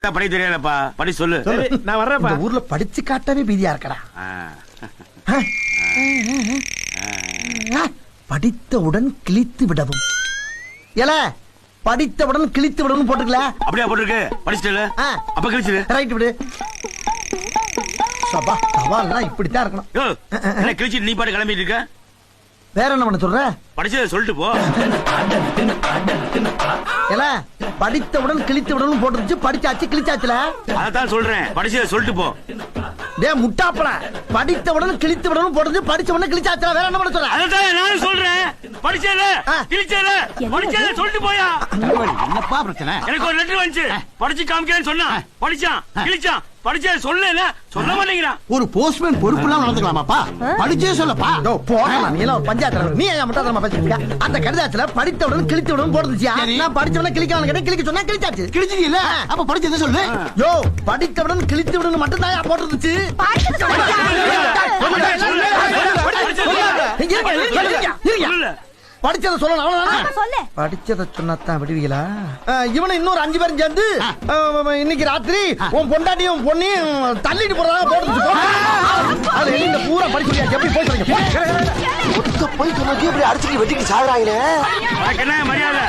படி தெரியலப்பா, படி சொல்லு. நான் வர்றேன்ப்பா. இந்த ஊர்ல படிச்சு காட்டவே பீதியா இருக்கடா. படித்தவுடன் கிழித்து விடவும். ஏல படித்தவுடன் கிழித்து விடவும் போட்டுக்கல. அப்படியா போட்டுருக்கு? படிச்சிட்டல? அப்ப கிழிச்சிடு. ரைட் விடு. சபா சவால்லாம் இப்படித்தான் இருக்கணும். யோ, என்ன கிழிச்சிட்டு நீ பாட்டு கிளம்பிட்டு இருக்க? வேற என்ன பண்ண சொல்ற? படிச்சத சொல்லிட்டு போ. ஏல படித்தவுடன் கிழித்து விடவும் போட்டுருச்சு, படிச்சாச்சு கிழிச்சாச்சுல. அதான் சொல்றேன், படிச்சத சொல்லிட்டு போ. டே முட்டாப்பட, படித்தவுடன் கிழித்து விடவும் போட்டுருச்சு, படிச்ச உடனே கிழிச்சாச்சுல. வேற என்ன பண்ண சொல்ற? அதான் நானும் சொல்றேன், படிச்சத கிழிச்சத படிச்சத சொல்லிட்டு போயா. என்னப்பா பிரச்சனை? எனக்கு ஒரு லெட்டர் வந்துச்சு, படிச்சு காமிக்கிறேன்னு சொன்னா, படிச்சான் கிழிச்சான், படிச்சத சொல்லல சொல்ல மாட்டேங்கிறான். ஒரு போஸ்ட்மேன் பொறுப்புலாம் நடந்துக்கலாமாப்பா? படிச்சே சொல்லப்பா. போடலாம், நீ எல்லாம் பஞ்சாயத்து நீ ஏன் முட்டாத்தனமா பேசிட்டு? அந்த கடிதாச்சுல படித்தவுடன் கிழித்து விடவும் போட்டுருச்சியா? நான் படிச்சவன கிழிக்காம கேட்டேன், கிழிக்க சொன்னா கிழிச்சாச்சு. கிழிச்சிட்டீல்ல, அப்ப படிச்சதை சொல்லு. யோ படித்தவுடன் கிழித்து விடணும் மட்டும் தான் போட்டுருச்சு. படிச்சத சொல்லணும். படிச்சத சொன்னாதான் விடுவீங்களா? இவனை இன்னொரு 5 பேரும் சேர்ந்து இன்னைக்கு ராத்திரி உன் பொண்டாட்டியும் பொண்ணையும் தள்ளிட்டு போறதா போட்டு இந்த பூரா படிச்சு எப்படி போய் சொல்லுங்க. போய் சொன்னா இப்படி அடிச்சுட்டு வெட்டிட்டு சாகுறாங்களே. என்ன மரியாதை?